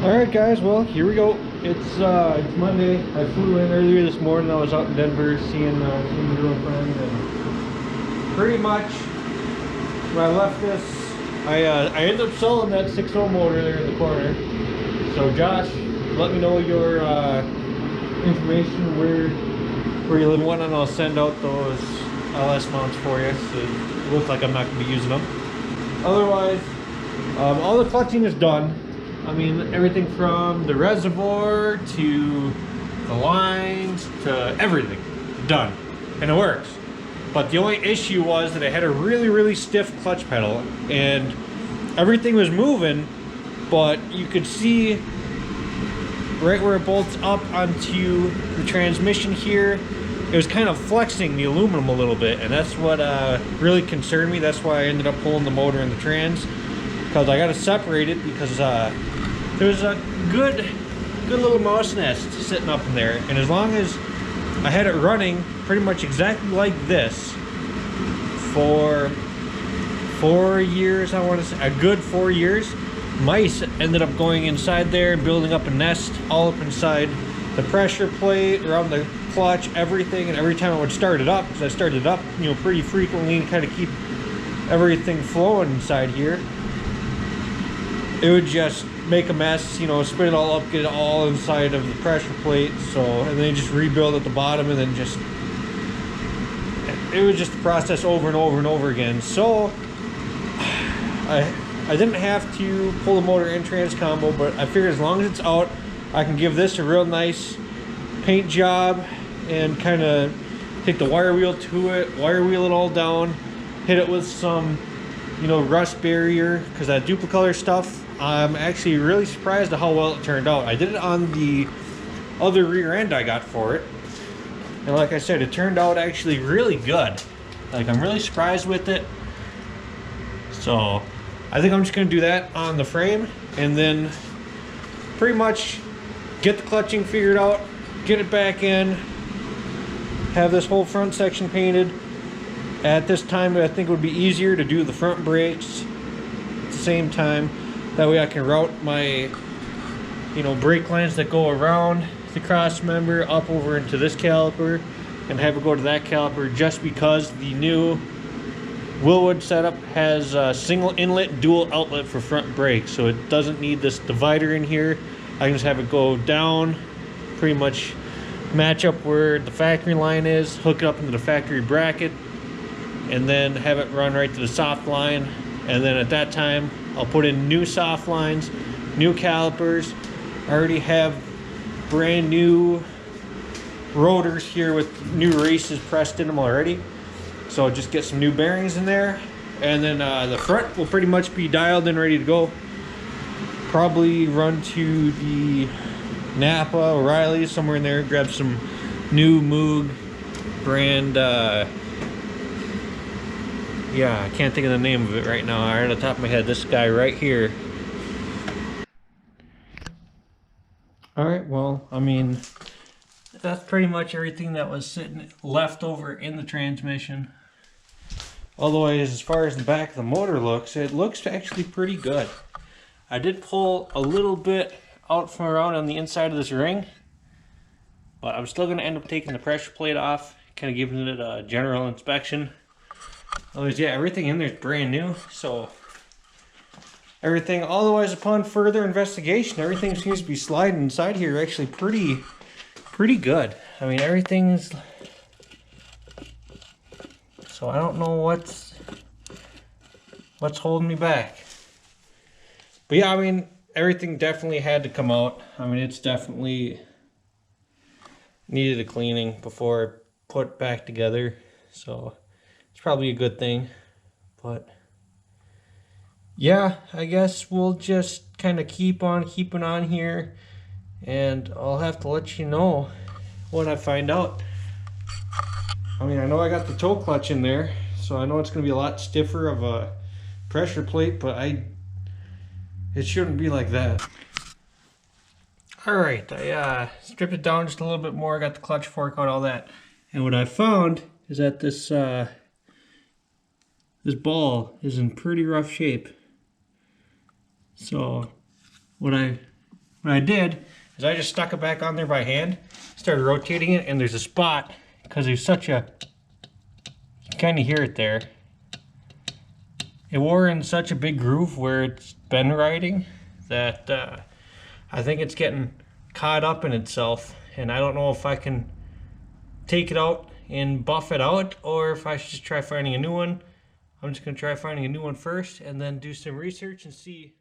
Alright guys, well here we go. It's Monday. I flew in earlier this morning. I was out in Denver seeing my girlfriend, and pretty much when I left this, I ended up selling that 6.0 motor there in the corner. So Josh, let me know your information where you live in, and I'll send out those LS mounts for you. So it looks like I'm not going to be using them. Otherwise, all the clutching is done. I mean, everything from the reservoir to the lines to everything done, and it works. But the only issue was that I had a really stiff clutch pedal, and everything was moving, but you could see right where it bolts up onto the transmission here, it was kind of flexing the aluminum a little bit, and that's what really concerned me. That's why I ended up pulling the motor and the trans, because I got to separate it, because there's a good little mouse nest sitting up in there, and as long as I had it running pretty much exactly like this for 4 years, I want to say a good 4 years, mice ended up going inside there and building up a nest all up inside the pressure plate, around the clutch, everything. And every time I would start it up, because I started it up, you know, pretty frequently and kind of keep everything flowing inside here, it would just make a mess, you know, spin it all up, get it all inside of the pressure plate. So, and then just rebuild at the bottom, and then just, it was just a process over and over and over again. So I didn't have to pull the motor and trans combo, but I figured as long as it's out, I can give this a real nice paint job and kind of take the wire wheel to it, wire wheel it all down, hit it with some, you know, rust barrier, because that duplicolor stuff, I'm actually really surprised at how well it turned out. I did it on the other rear end I got for it, and like I said, it turned out actually really good. Like, I'm really surprised with it. So I think I'm just going to do that on the frame, and then pretty much get the clutching figured out, get it back in, have this whole front section painted. At this time, I think it would be easier to do the front brakes at the same time. That way I can route my, you know, brake lines that go around the cross member up over into this caliper, and have it go to that caliper, just because the new Willwood setup has a single inlet, dual outlet for front brakes. So it doesn't need this divider in here. I can just have it go down, pretty much match up where the factory line is, hook it up into the factory bracket, and then have it run right to the soft line. And then at that time, I'll put in new soft lines, new calipers. I already have brand new rotors here with new races pressed in them already. So I'll just get some new bearings in there. And then the front will pretty much be dialed and ready to go. Probably run to the Napa, O'Reilly, somewhere in there, grab some new Moog brand, yeah, I can't think of the name of it right now. Right on the top of my head, this guy right here. Alright, well, I mean, that's pretty much everything that was sitting left over in the transmission. Otherwise, as far as the back of the motor looks, it looks actually pretty good. I did pull a little bit out from around on the inside of this ring, but I'm still going to end up taking the pressure plate off, kind of giving it a general inspection. Otherwise, yeah, everything in there is brand new. So everything, otherwise, upon further investigation, everything seems to be sliding inside here actually pretty good. I mean, everything's, so I don't know what's holding me back. But yeah, I mean, everything definitely had to come out. I mean, it's definitely needed a cleaning before put back together. So it's probably a good thing. But yeah, I guess we'll just kind of keep on keeping on here, and I'll have to let you know when I find out. I mean, I know I got the toe clutch in there, so I know it's going to be a lot stiffer of a pressure plate, but it shouldn't be like that. Alright, I stripped it down just a little bit more, I got the clutch fork out, all that. And what I found is that this ball is in pretty rough shape. So what I what I did is I just stuck it back on there by hand, started rotating it, and there's a spot, because there's such a, you can kind of hear it there. It wore in such a big groove where it's been riding that I think it's getting caught up in itself, and I don't know if I can take it out and buff it out, or if I should just try finding a new one. I'm just going to try finding a new one first and then do some research and see